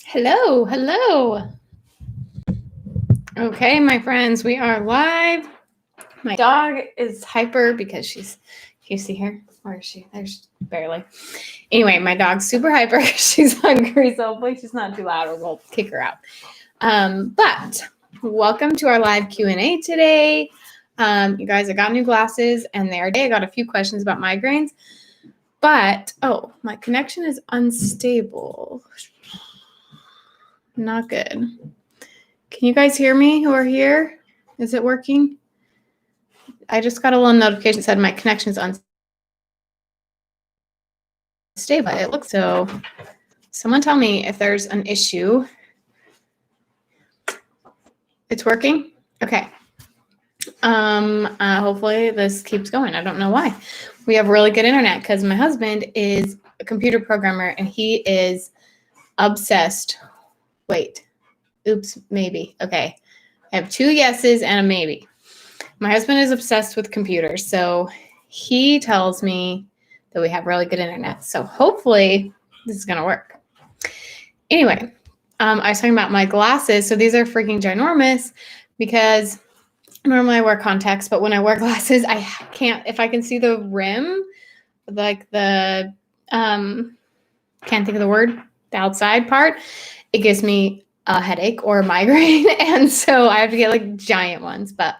Hello, hello. Okay, my friends, we are live. My dog is hyper because can you see her? Where is she? There's barely. Anyway, my dog's super hyper. She's hungry, so hopefully she's not too loud or we'll kick her out. But welcome to our live Q&A today. You guys, I got new glasses and I got a few questions about migraines. But, my connection is unstable. Not good. Can you guys hear me who are here? Is it working? I just got a little notification that said my connection is unstable. It looks so. Someone tell me if there's an issue. It's working? Okay. Hopefully this keeps going. I don't know why. We have really good internet because my husband is a computer programmer and he is obsessed. Wait. Oops, maybe. Okay. I have 2 yeses and a maybe. My husband is obsessed with computers, so he tells me that we have really good internet. So hopefully this is going to work. Anyway, I was talking about my glasses. So these are freaking ginormous because normally I wear contacts, but when I wear glasses, I can't, if I can see the rim, like the, can't think of the word, the outside part, it gives me a headache or a migraine. And so I have to get like giant ones. But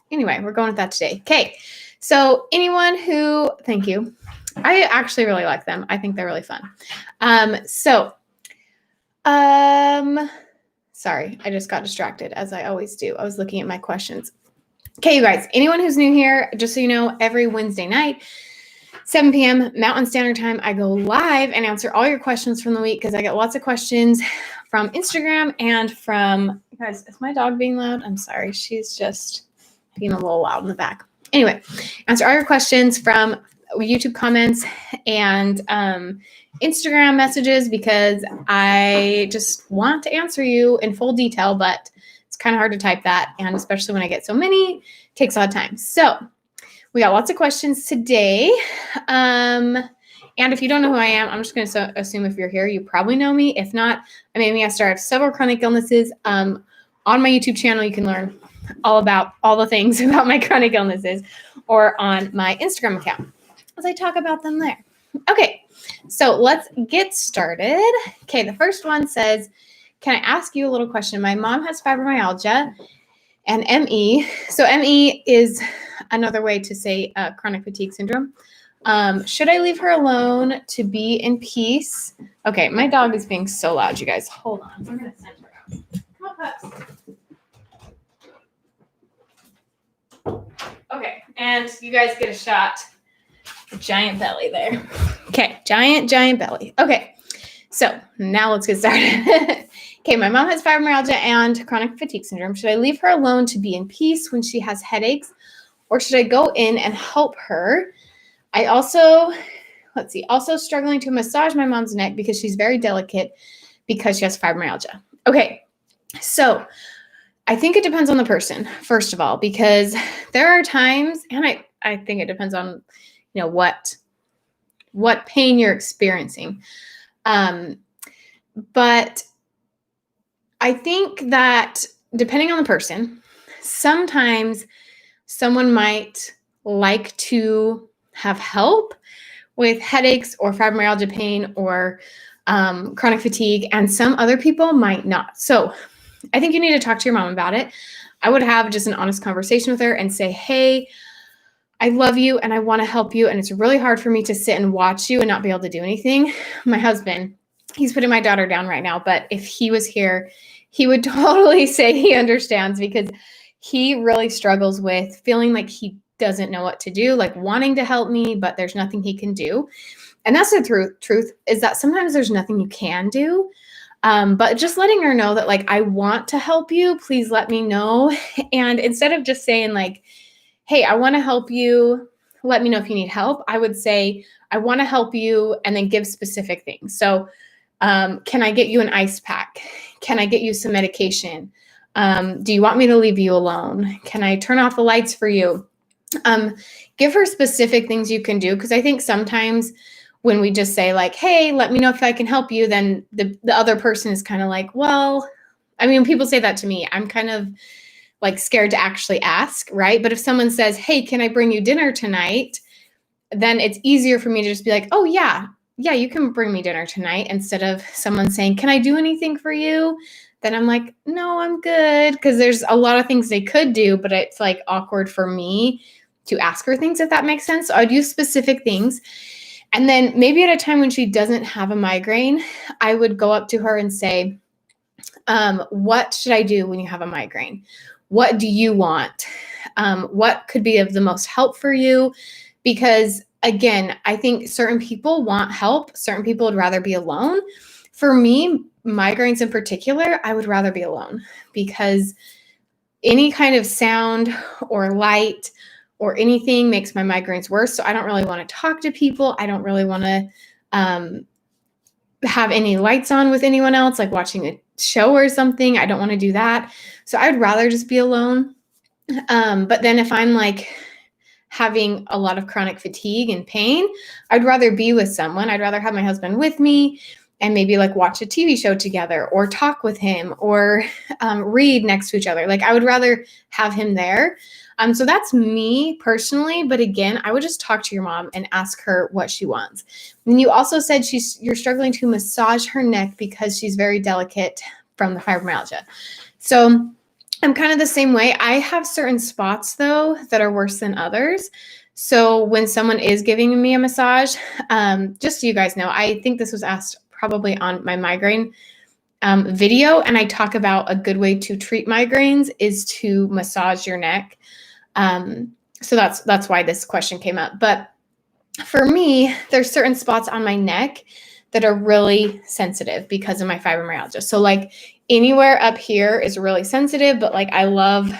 anyway, we're going with that today. Okay. So thank you. I actually really like them. I think they're really fun. Sorry, I just got distracted as I always do. I was looking at my questions. Okay, you guys, anyone who's new here, just so you know, every Wednesday night, 7 p.m. Mountain Standard Time, I go live and answer all your questions from the week because I get lots of questions from Instagram and from, you guys, is my dog being loud? I'm sorry. She's just being a little loud in the back. Anyway, answer all your questions from YouTube comments and Instagram messages because I just want to answer you in full detail, but it's kind of hard to type that. And especially when I get so many, it takes a lot of time. So we got lots of questions today. And if you don't know who I am, I'm just going to assume if you're here, you probably know me. If not, I'm Amy Esther. I have several chronic illnesses. On my YouTube channel, you can learn all about all the things about my chronic illnesses or on my Instagram account as I talk about them there. Okay, so let's get started. Okay, the first one says, can I ask you a little question? My mom has fibromyalgia and ME. So ME is another way to say chronic fatigue syndrome. Should I leave her alone to be in peace? Okay, my dog is being so loud, you guys. Hold on. We're going to send her out. Come on, pups. Okay, and you guys get a shot. A giant belly there. Okay, giant belly. Okay, so now let's get started. Okay, my mom has fibromyalgia and chronic fatigue syndrome. Should I leave her alone to be in peace when she has headaches, or should I go in and help her? I also struggling to massage my mom's neck because she's very delicate because she has fibromyalgia. Okay, so I think it depends on the person, first of all, because there are times, and I think it depends on, what pain you're experiencing. But I think that depending on the person, sometimes someone might like to have help with headaches or fibromyalgia pain or chronic fatigue, and some other people might not. So I think you need to talk to your mom about it. I would have just an honest conversation with her and say, hey, I love you and I want to help you. And it's really hard for me to sit and watch you and not be able to do anything. My husband, he's putting my daughter down right now, but if he was here, he would totally say he understands because he really struggles with feeling like he doesn't know what to do, like wanting to help me, but there's nothing he can do. And that's the truth is that sometimes there's nothing you can do. But just letting her know that, like, I want to help you, please let me know. And instead of just saying like, hey, I want to help you, let me know if you need help, I would say, I want to help you, and then give specific things. So can I get you an ice pack? Can I get you some medication? Do you want me to leave you alone? Can I turn off the lights for you? Give her specific things you can do, because I think sometimes when we just say like, hey, let me know if I can help you, then the other person is kind of like, well, I mean, when people say that to me, I'm kind of like scared to actually ask, right? But if someone says, hey, can I bring you dinner tonight? Then it's easier for me to just be like, oh yeah, you can bring me dinner tonight, instead of someone saying, can I do anything for you? Then I'm like, no, I'm good. Because there's a lot of things they could do, but it's like awkward for me to ask her things, if that makes sense. So I'd use specific things. And then maybe at a time when she doesn't have a migraine, I would go up to her and say, what should I do when you have a migraine? What do you want? What could be of the most help for you? Because again, I think certain people want help. Certain people would rather be alone. For me, migraines in particular, I would rather be alone, because any kind of sound or light or anything makes my migraines worse. So I don't really want to talk to people. I don't really want to have any lights on with anyone else, like watching a show or something. I don't want to do that. So I'd rather just be alone. But then if I'm like having a lot of chronic fatigue and pain, I'd rather be with someone. I'd rather have my husband with me and maybe like watch a TV show together or talk with him or read next to each other. Like I would rather have him there. So that's me personally. But again, I would just talk to your mom and ask her what she wants. And you also said you're struggling to massage her neck because she's very delicate from the fibromyalgia. So I'm kind of the same way. I have certain spots though that are worse than others. So when someone is giving me a massage, just so you guys know, I think this was asked probably on my migraine video. And I talk about a good way to treat migraines is to massage your neck. So that's why this question came up. But for me, there's certain spots on my neck that are really sensitive because of my fibromyalgia. So like anywhere up here is really sensitive, but like I love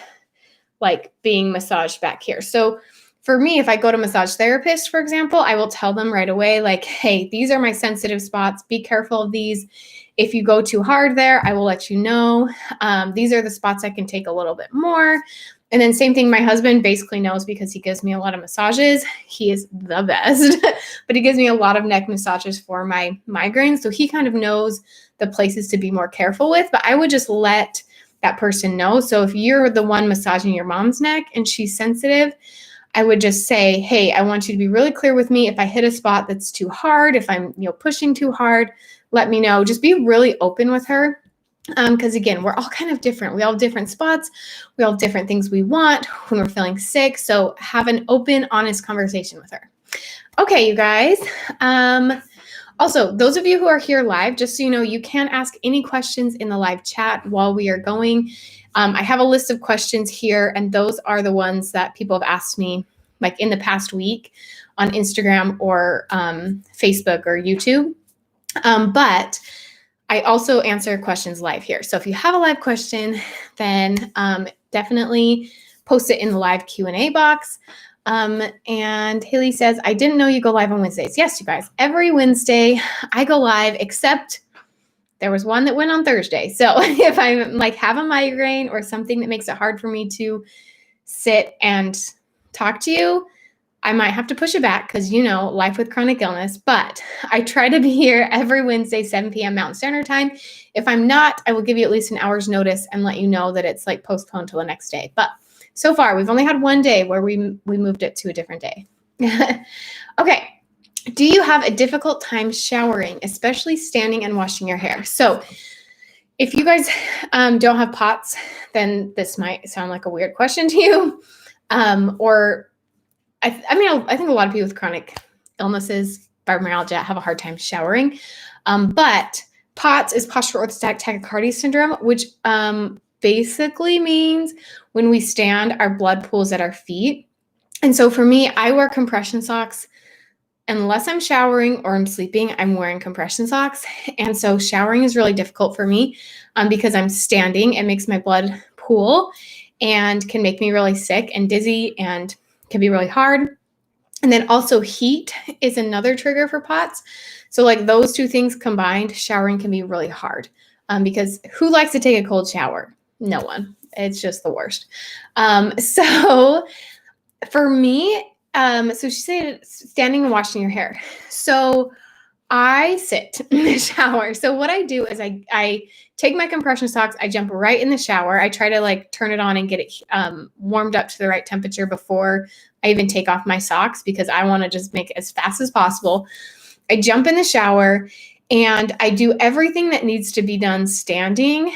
like being massaged back here. So for me, if I go to massage therapist, for example, I will tell them right away, like, hey, these are my sensitive spots. Be careful of these. If you go too hard there, I will let you know. These are the spots I can take a little bit more. And then same thing, my husband basically knows because he gives me a lot of massages. He is the best, but he gives me a lot of neck massages for my migraines. So he kind of knows the places to be more careful with, but I would just let that person know. So if you're the one massaging your mom's neck and she's sensitive, I would just say, hey, I want you to be really clear with me. If I hit a spot that's too hard, if I'm pushing too hard, let me know. Just be really open with her. Because again, we're all kind of different. We all have different spots. We all have different things we want when we're feeling sick. So have an open, honest conversation with her. Okay, you guys. Also, those of you who are here live, just so you know, you can ask any questions in the live chat while we are going. I have a list of questions here, and those are the ones that people have asked me like in the past week on Instagram or Facebook or YouTube. But I also answer questions live here. So if you have a live question, then definitely post it in the live Q&A box. And Haley says, I didn't know you go live on Wednesdays. Yes, you guys, every Wednesday I go live, except there was one that went on Thursday. So if I like have a migraine or something that makes it hard for me to sit and talk to you, I might have to push it back because, life with chronic illness, but I try to be here every Wednesday, 7 p.m. Mountain Standard Time. If I'm not, I will give you at least an hour's notice and let you know that it's like postponed till the next day. But so far, we've only had one day where we moved it to a different day. Okay. Do you have a difficult time showering, especially standing and washing your hair? So if you guys don't have pots, then this might sound like a weird question to you. I think a lot of people with chronic illnesses, fibromyalgia, have a hard time showering. But POTS is postural orthostatic tachycardia syndrome, which basically means when we stand, our blood pools at our feet. And so for me, I wear compression socks. Unless I'm showering or I'm sleeping, I'm wearing compression socks. And so showering is really difficult for me because I'm standing. It makes my blood pool and can make me really sick and dizzy and can be really hard. And then also heat is another trigger for POTS. So like those two things combined, showering can be really hard because who likes to take a cold shower? No one. It's just the worst. So for me, So she said standing and washing your hair. So I sit in the shower. So what I do is I take my compression socks, I jump right in the shower. I try to like turn it on and get it warmed up to the right temperature before I even take off my socks, because I want to just make it as fast as possible. I jump in the shower and I do everything that needs to be done standing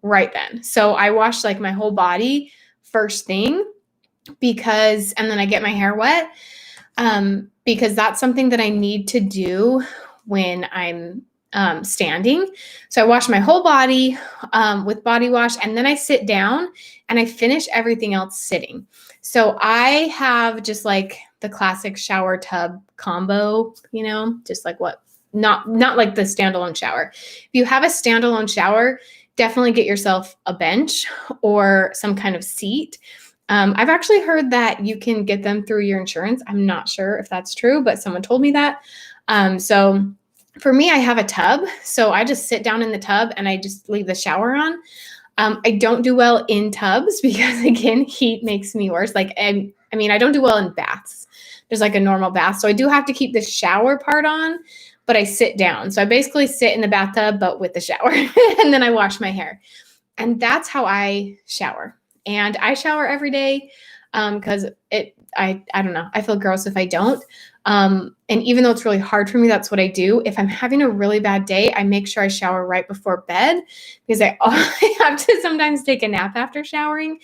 right then. So I wash like my whole body first thing, and then I get my hair wet, because that's something that I need to do when I'm standing. So I wash my whole body with body wash, and then I sit down and I finish everything else sitting. So I have just like the classic shower tub combo, just like not like the standalone shower. If you have a standalone shower, definitely get yourself a bench or some kind of seat. I've actually heard that you can get them through your insurance. I'm not sure if that's true, but someone told me that. So for me, I have a tub. So I just sit down in the tub and I just leave the shower on. I don't do well in tubs because, again, heat makes me worse. Like, I don't do well in baths. There's like a normal bath. So I do have to keep the shower part on, but I sit down. So I basically sit in the bathtub, but with the shower, and then I wash my hair. And that's how I shower. And I shower every day because I don't know. I feel gross if I don't. And even though it's really hard for me, that's what I do. If I'm having a really bad day, I make sure I shower right before bed, because I have to sometimes take a nap after showering.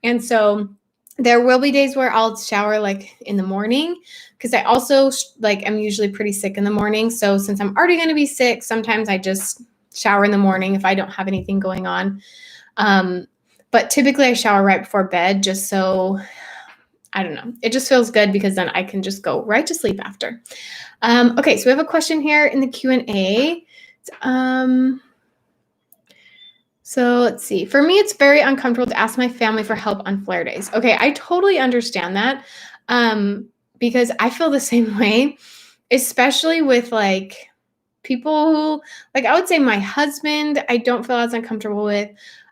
And so there will be days where I'll shower like in the morning, because I also I'm usually pretty sick in the morning. So since I'm already going to be sick, sometimes I just shower in the morning if I don't have anything going on. But typically I shower right before bed, just so, I don't know. It just feels good, because then I can just go right to sleep after. Okay, so we have a question here in the Q&A. So let's see. For me, it's very uncomfortable to ask my family for help on flare days. Okay, I totally understand that, because I feel the same way, especially with like people who, like, I would say my husband, I don't feel as uncomfortable with.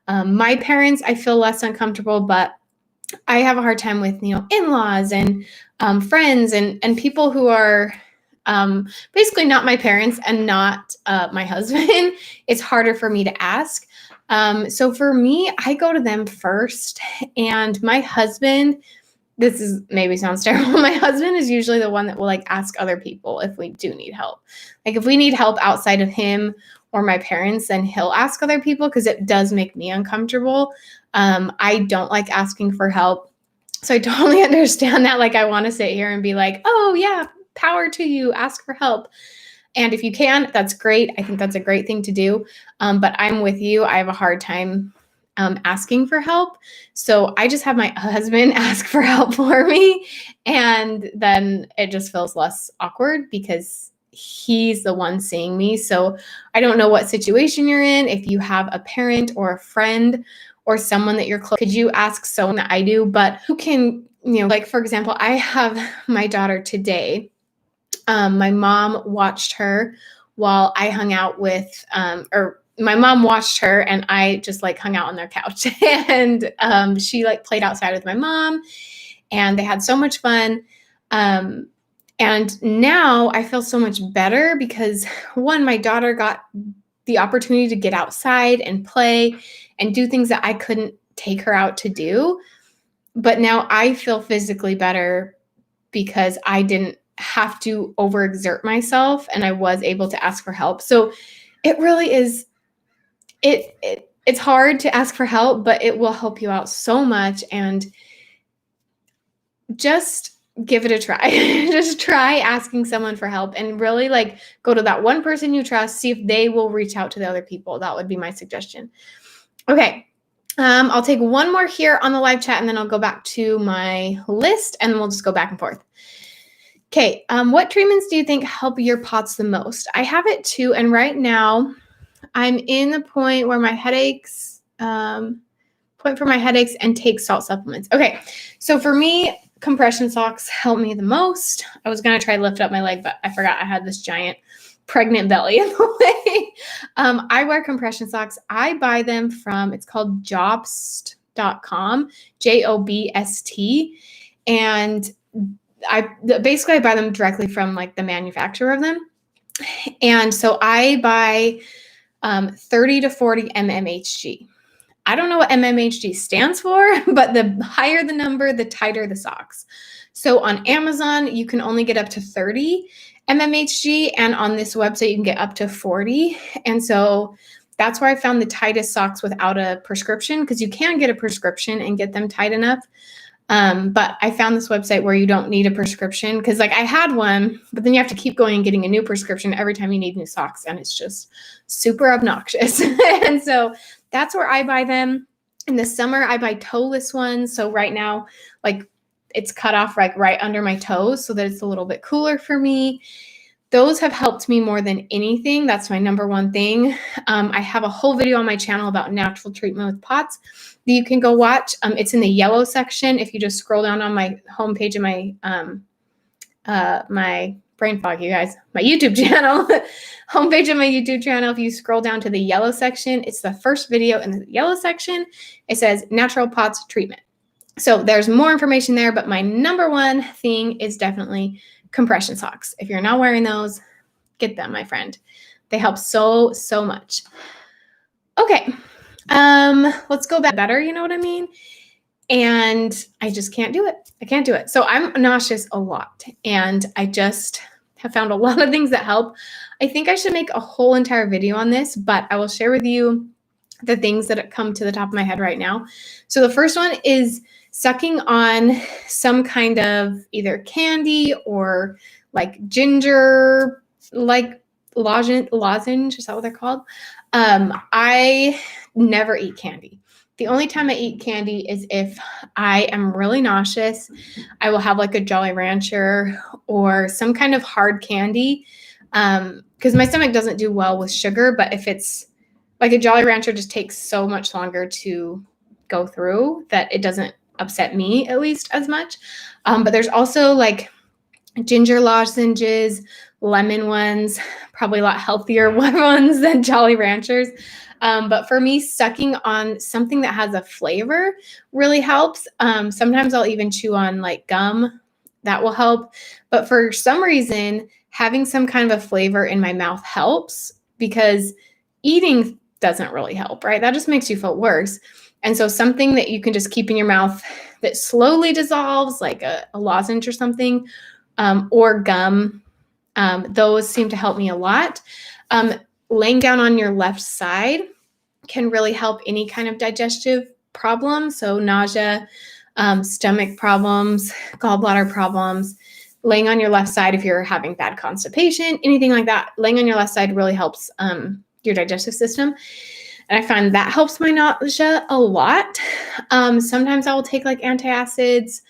My parents, I feel less uncomfortable, but I have a hard time with, in-laws and friends and people who are basically not my parents and not my husband. It's harder for me to ask. So for me, I go to them first, and my husband, this is maybe sounds terrible. My husband is usually the one that will like ask other people if we do need help. Like if we need help outside of him or my parents, then he'll ask other people, because it does make me uncomfortable. I don't like asking for help. So I totally understand that. Like I want to sit here and be like, oh yeah, power to you, ask for help. And if you can, that's great. I think that's a great thing to do. But I'm with you. I have a hard time asking for help. So I just have my husband ask for help for me. And then it just feels less awkward, because he's the one seeing me. So I don't know what situation you're in. If you have a parent or a friend or someone that you're close, could you ask someone that I do? But who can, like for example, I have my daughter today. My mom watched her while I hung out with, or my mom watched her and I just like hung out on their couch, and she like played outside with my mom, and they had so much fun. And now I feel so much better because, one, my daughter got the opportunity to get outside and play and do things that I couldn't take her out to do. But now I feel physically better because I didn't have to overexert myself and I was able to ask for help. So it really is, it's hard to ask for help, but it will help you out so much. And just give it a try. Just try asking someone for help and really like go to that one person you trust, see if they will reach out to the other people. That would be my suggestion. Okay. I'll take one more here on the live chat and then I'll go back to my list and we'll just go back and forth. Okay. What treatments do you think help your POTS the most? I have it too. And right now I'm in the point where my headaches, and take salt supplements. Okay. So for me, compression socks help me the most. I was going to try to lift up my leg, but I forgot I had this giant pregnant belly in the way. I wear compression socks. I buy them from, it's called jobst.com, JOBST. And basically I buy them directly from like the manufacturer of them. And so I buy 30 to 40 mmHg. I don't know what mmHg stands for, but the higher the number, the tighter the socks. So on Amazon, you can only get up to 30 mmHg, and on this website, you can get up to 40. And so that's where I found the tightest socks without a prescription, because you can get a prescription and get them tight enough. But I found this website where you don't need a prescription, because like I had one, but then you have to keep going and getting a new prescription every time you need new socks, and it's just super obnoxious. And so that's where I buy them. In the summer, I buy toeless ones. So right now, like it's cut off like right under my toes so that it's a little bit cooler for me. Those have helped me more than anything. That's my number one thing. I have a whole video on my channel about natural treatment with POTS that you can go watch. It's in the yellow section. If you just scroll down on my homepage of my brain fog, you guys, my YouTube channel, homepage of my YouTube channel. If you scroll down to the yellow section, it's the first video in the yellow section. It says natural POTS treatment. So there's more information there, but my number one thing is definitely compression socks. If you're not wearing those, get them, my friend. They help so much. Okay. Let's go back better. You know what I mean? And I just can't do it. I can't do it. So I'm nauseous a lot, and I just have found a lot of things that help. I think I should make a whole entire video on this, but I will share with you the things that come to the top of my head right now. So the first one is sucking on some kind of either candy or like ginger, like lozenge, is that what they're called? I never eat candy. The only time I eat candy is if I am really nauseous. I will have like a Jolly Rancher or some kind of hard candy, because my stomach doesn't do well with sugar. But if it's like a Jolly Rancher, just takes so much longer to go through that it doesn't upset me at least as much. But there's also like ginger lozenges, lemon ones, probably a lot healthier ones than Jolly Ranchers. But for me, sucking on something that has a flavor really helps. Sometimes I'll even chew on like gum. That will help. But for some reason, having some kind of a flavor in my mouth helps, because eating doesn't really help, right? That just makes you feel worse. And so something that you can just keep in your mouth that slowly dissolves, like a lozenge or something, or gum, those seem to help me a lot. Laying down on your left side can really help any kind of digestive problem. So nausea, stomach problems, gallbladder problems. Laying on your left side if you're having bad constipation, anything like that, laying on your left side really helps your digestive system. And I find that helps my nausea a lot. Sometimes I will take like antacids.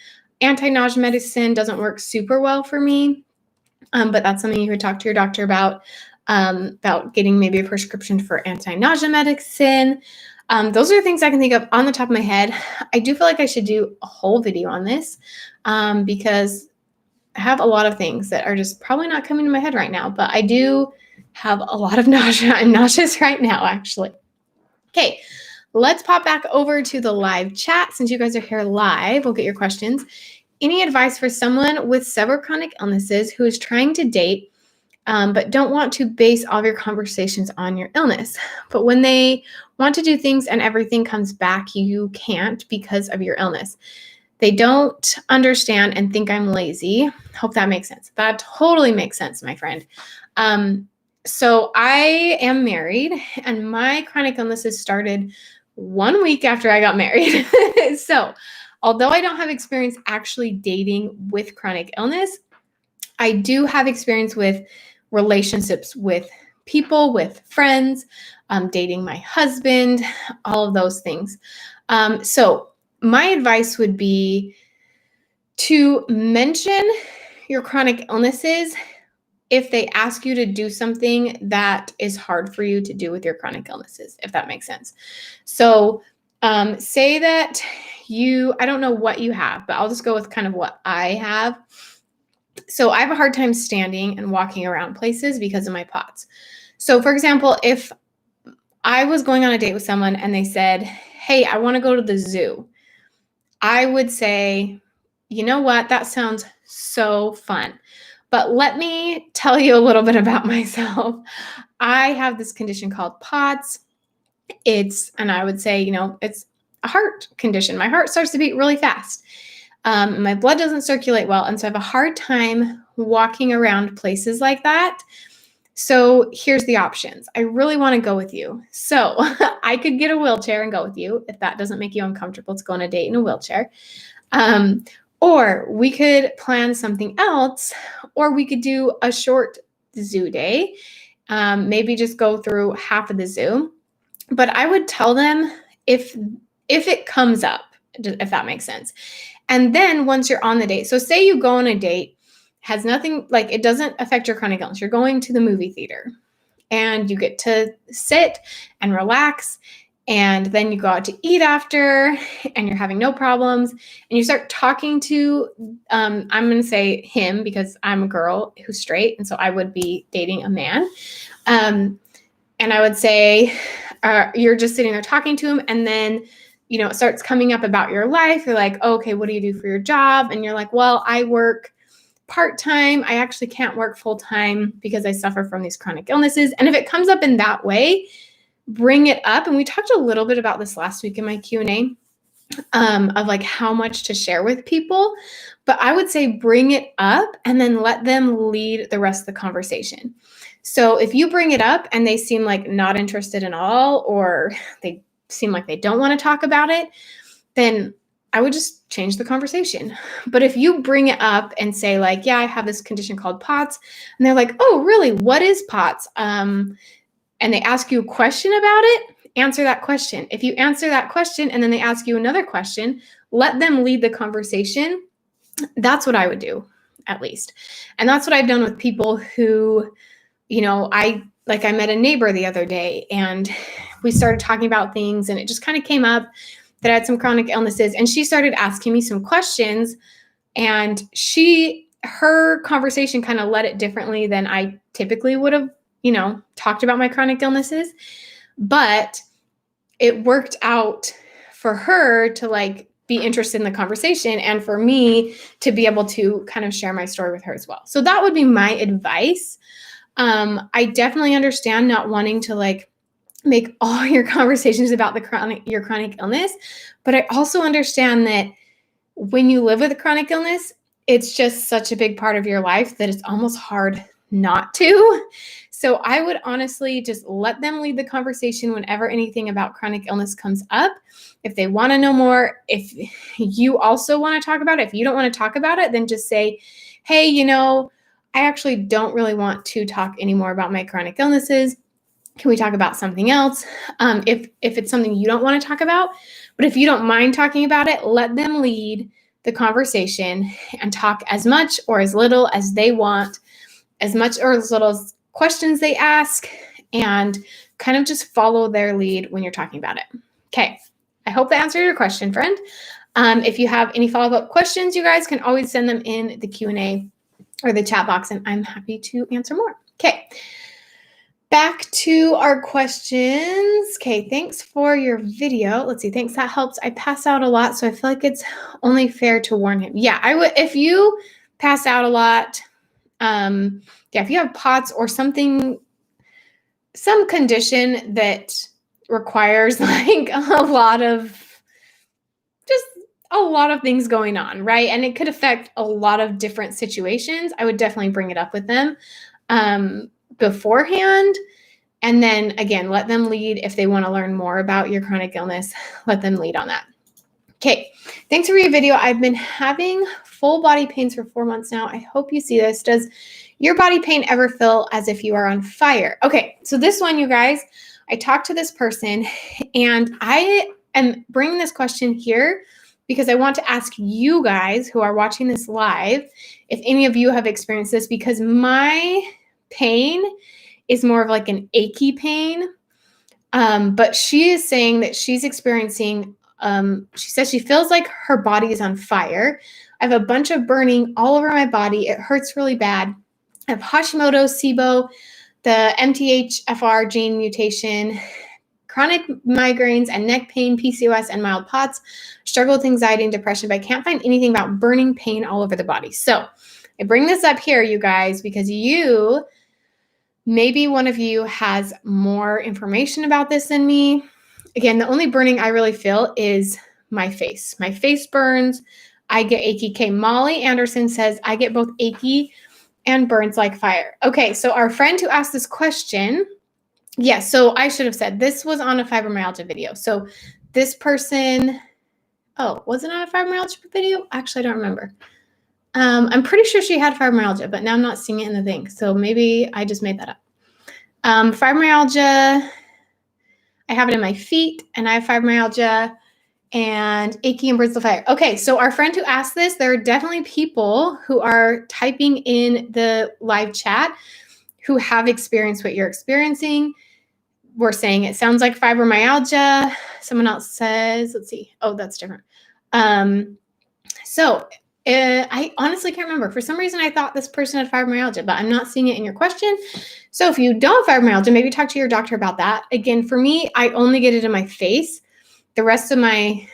Anti-nausea medicine doesn't work super well for me, but that's something you could talk to your doctor about getting maybe a prescription for anti-nausea medicine. Those are things I can think of on the top of my head. I do feel like I should do a whole video on this, because I have a lot of things that are just probably not coming to my head right now, but I do have a lot of nausea. I'm nauseous right now, actually. Okay, let's pop back over to the live chat. Since you guys are here live, we'll get your questions. Any advice for someone with several chronic illnesses who is trying to date, but don't want to base all of your conversations on your illness? But when they want to do things and everything comes back, you can't because of your illness. They don't understand and think I'm lazy. Hope that makes sense. That totally makes sense, my friend. So I am married, and my chronic illnesses started 1 week after I got married. So although I don't have experience actually dating with chronic illness, I do have experience with relationships with people, with friends, dating my husband, all of those things. So my advice would be to mention your chronic illnesses if they ask you to do something that is hard for you to do with your chronic illnesses, if that makes sense. So say that I don't know what you have, but I'll just go with kind of what I have. So I have a hard time standing and walking around places because of my POTS. So for example, if I was going on a date with someone and they said, hey, I want to go to the zoo, I would say, you know what? That sounds so fun. But let me tell you a little bit about myself. I have this condition called Pcos. And I would say, it's a heart condition. My heart starts to beat really fast. My blood doesn't circulate well. And so I have a hard time walking around places like that. So here's the options. I really want to go with you. So I could get a wheelchair and go with you if that doesn't make you uncomfortable to go on a date in a wheelchair. Or we could plan something else, or we could do a short zoo day. Maybe just go through half of the zoo. But I would tell them if it comes up, if that makes sense. And then once you're on the date, so say you go on a date, has nothing, like it doesn't affect your chronic illness. You're going to the movie theater and you get to sit and relax. And then you go out to eat after and you're having no problems. And you start talking to, I'm going to say him because I'm a girl who's straight. And so I would be dating a man. And I would say, you're just sitting there talking to him. And then, it starts coming up about your life. You're like, oh, okay, what do you do for your job? And you're like, well, I work part-time. I actually can't work full-time because I suffer from these chronic illnesses. And if it comes up in that way, bring it up. And we talked a little bit about this last week in my Q&A of like how much to share with people. But I would say bring it up and then let them lead the rest of the conversation. So if you bring it up and they seem like not interested at all, or they seem like they don't want to talk about it, then I would just change the conversation. But if you bring it up and say like, yeah, I have this condition called Pcos, and they're like, oh, really? What is Pcos? And they ask you a question about it, answer that question. If you answer that question and then they ask you another question, let them lead the conversation. That's what I would do, at least. And that's what I've done with people who, I met a neighbor the other day and we started talking about things and it just kind of came up that I had some chronic illnesses and she started asking me some questions and her conversation kind of led it differently than I typically would have, talked about my chronic illnesses, but it worked out for her to be interested in the conversation and for me to be able to kind of share my story with her as well. So that would be my advice. I definitely understand not wanting to make all your conversations about your chronic illness, but I also understand that when you live with a chronic illness, it's just such a big part of your life that it's almost hard not to. So I would honestly just let them lead the conversation whenever anything about chronic illness comes up. If they want to know more, if you also want to talk about it, if you don't want to talk about it, then just say, hey, I actually don't really want to talk anymore about my chronic illnesses. Can we talk about something else? If it's something you don't want to talk about, but if you don't mind talking about it, let them lead the conversation and talk as much or as little as they want, as much or as little as questions they ask, and kind of just follow their lead when you're talking about it. Okay, I hope that answered your question, friend. If you have any follow-up questions, you guys can always send them in the Q&A or the chat box, and I'm happy to answer more. Okay, back to our questions. Okay, thanks for your video. Let's see, thanks, that helps. I pass out a lot, so I feel like it's only fair to warn him. Yeah, I would, if you pass out a lot, if you have POTS or something, some condition that requires a lot of things going on, right? And it could affect a lot of different situations. I would definitely bring it up with them beforehand. And then again, let them lead. If they want to learn more about your chronic illness, let them lead on that. Okay, thanks for your video. I've been having full body pains for 4 months now. I hope you see this. Does your body pain ever feel as if you are on fire? Okay, so this one, you guys, I talked to this person and I am bringing this question here because I want to ask you guys who are watching this live if any of you have experienced this, because my pain is more of like an achy pain. But she is saying that she's experiencing, she says she feels like her body is on fire. I have a bunch of burning all over my body. It hurts really bad. I have Hashimotos, SIBO, the MTHFR gene mutation, chronic migraines and neck pain, PCOS, and mild POTS, struggle with anxiety and depression, but I can't find anything about burning pain all over the body. So I bring this up here, you guys, because maybe one of you has more information about this than me. Again, the only burning I really feel is my face. My face burns. I get achy. Okay, Molly Anderson says, I get both achy and burns like fire. Okay, so our friend who asked this question, yes, so I should have said this was on a fibromyalgia video. So this person, was it on a fibromyalgia video? Actually, I don't remember. I'm pretty sure she had fibromyalgia, but now I'm not seeing it in the thing. So maybe I just made that up. Fibromyalgia, I have it in my feet, and I have fibromyalgia and achy and burns like fire. Okay, so our friend who asked this, there are definitely people who are typing in the live chat who have experienced what you're experiencing. We're saying it sounds like fibromyalgia. Someone else says, let's see. Oh, that's different. I honestly can't remember. For some reason, I thought this person had fibromyalgia, but I'm not seeing it in your question. So if you don't have fibromyalgia, maybe talk to your doctor about that. Again, for me, I only get it in my face. The rest of my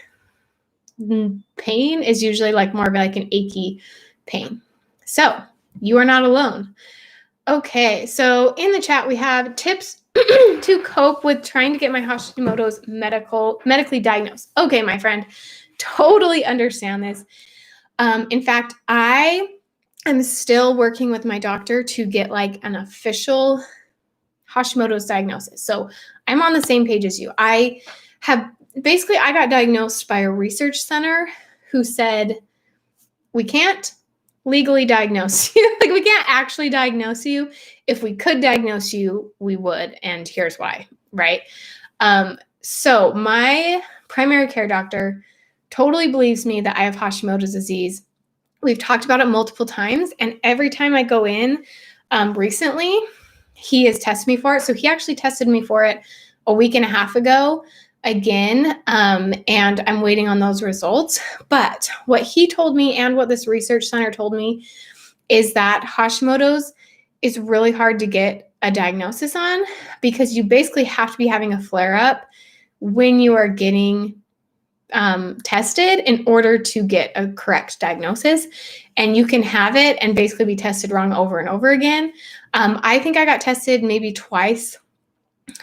pain is usually like more of like an achy pain. So you are not alone. Okay, so in the chat, we have tips to cope with trying to get my Hashimoto's medically diagnosed. Okay, my friend, totally understand this. In fact, I am still working with my doctor to get like an official Hashimoto's diagnosis. So I'm on the same page as you. I got diagnosed by a research center who said, we can't legally diagnose you. Like, we can't actually diagnose you. If we could diagnose you, we would. And here's why, right? So my primary care doctor totally believes me that I have Hashimoto's disease. We've talked about it multiple times. And every time I go in recently, he has tested me for it. So he actually tested me for it a week and a half ago again. And I'm waiting on those results. But what he told me and what this research center told me is that Hashimoto's is really hard to get a diagnosis on, because you basically have to be having a flare up when you are getting tested in order to get a correct diagnosis. And you can have it and basically be tested wrong over and over again. I think I got tested maybe twice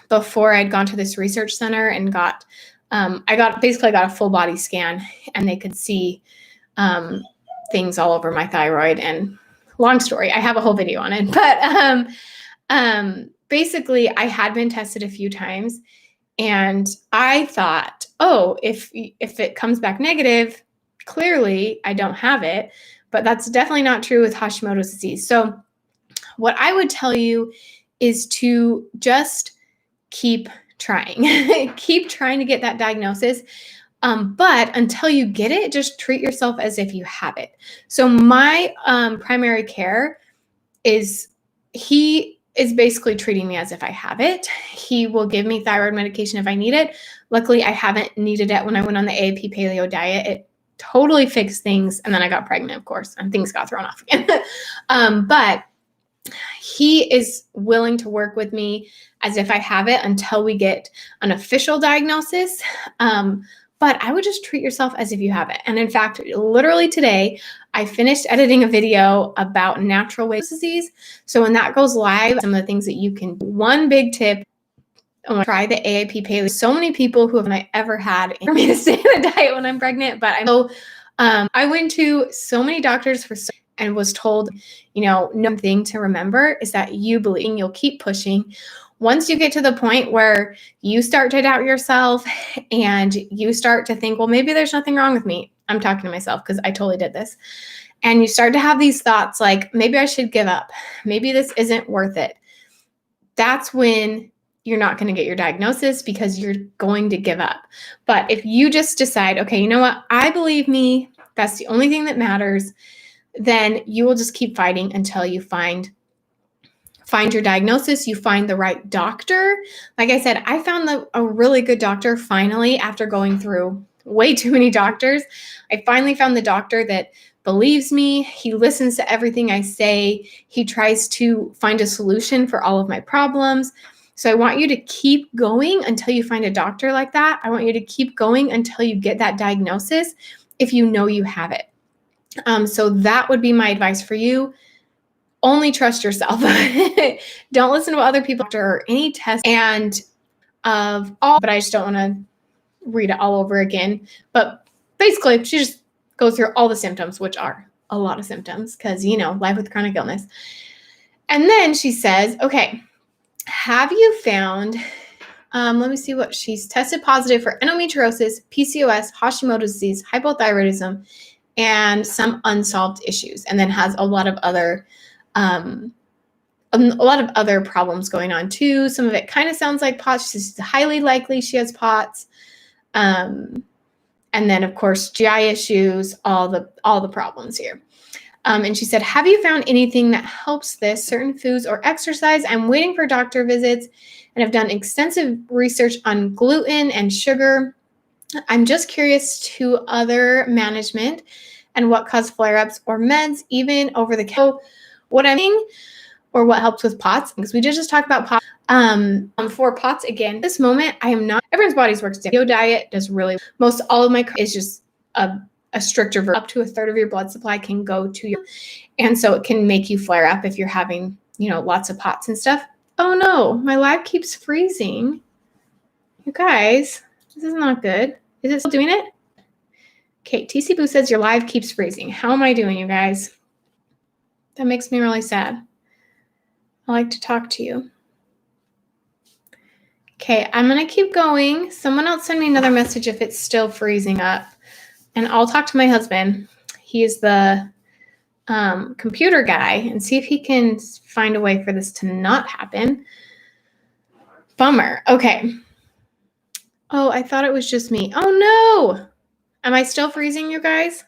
before I'd gone to this research center and I got a full body scan, and they could see things all over my thyroid. And long story, I have a whole video on it, but basically I had been tested a few times, and I thought, if it comes back negative, clearly I don't have it. But that's definitely not true with Hashimoto's disease. So what I would tell you is to just keep trying. Keep trying to get that diagnosis. But until you get it, just treat yourself as if you have it. So my primary care he is basically treating me as if I have it. He will give me thyroid medication if I need it. Luckily, I haven't needed it when I went on the AAP paleo diet. It totally fixed things. And then I got pregnant, of course, and things got thrown off again. But he is willing to work with me as if I have it until we get an official diagnosis. But I would just treat yourself as if you have it. And in fact, literally today, I finished editing a video about natural weight disease. So when that goes live, some of the things that you can do. One big tip, try the AAP paleo. So many people who have ever had for me to stay on a diet when I'm pregnant. But I went to so many doctors and was told, one thing to remember is that you believe, you'll keep pushing. Once you get to the point where you start to doubt yourself and you start to think, well, maybe there's nothing wrong with me. I'm talking to myself because I totally did this. And you start to have these thoughts like, maybe I should give up. Maybe this isn't worth it. That's when you're not going to get your diagnosis, because you're going to give up. But if you just decide, okay, you know what? I believe me. That's the only thing that matters. Then you will just keep fighting until you find your diagnosis, you find the right doctor. Like I said, I found a really good doctor finally after going through way too many doctors. I finally found the doctor that believes me. He listens to everything I say. He tries to find a solution for all of my problems. So I want you to keep going until you find a doctor like that. I want you to keep going until you get that diagnosis if you know you have it. So that would be my advice for you. Only trust yourself. Don't listen to what other people or any test and of all, but I just don't want to read it all over again. But basically, she just goes through all the symptoms, which are a lot of symptoms because, life with chronic illness. And then she says, okay, have you found, let me see what she's tested positive for endometriosis, Pcos, Hashimoto's disease, hypothyroidism, and some unsolved issues. And then has a lot of other problems going on too. Some of it kind of sounds like POTS. She's highly likely she has POTS. And then of course, GI issues, all the problems here. And she said, have you found anything that helps this, certain foods or exercise? I'm waiting for doctor visits and have done extensive research on gluten and sugar. I'm just curious to other management and what caused flare-ups or meds, even over the counter. What I'm doing or what helps with POTS, because we did just talk about POTS. For POTS, again, this moment, I am not, everyone's bodies works different. Your diet does really, most all of my is just a stricter version. Up to a third of your blood supply can go to your, and so it can make you flare up if you're having, lots of POTS and stuff. Oh no, my live keeps freezing. You guys, this is not good. Is it still doing it? Okay, TC Boo says your live keeps freezing. How am I doing, you guys? That makes me really sad. I like to talk to you. Okay, I'm going to keep going. Someone else send me another message if it's still freezing up. And I'll talk to my husband. He's the computer guy and see if he can find a way for this to not happen. Bummer. Okay. Oh, I thought it was just me. Oh, no. Am I still freezing, you guys?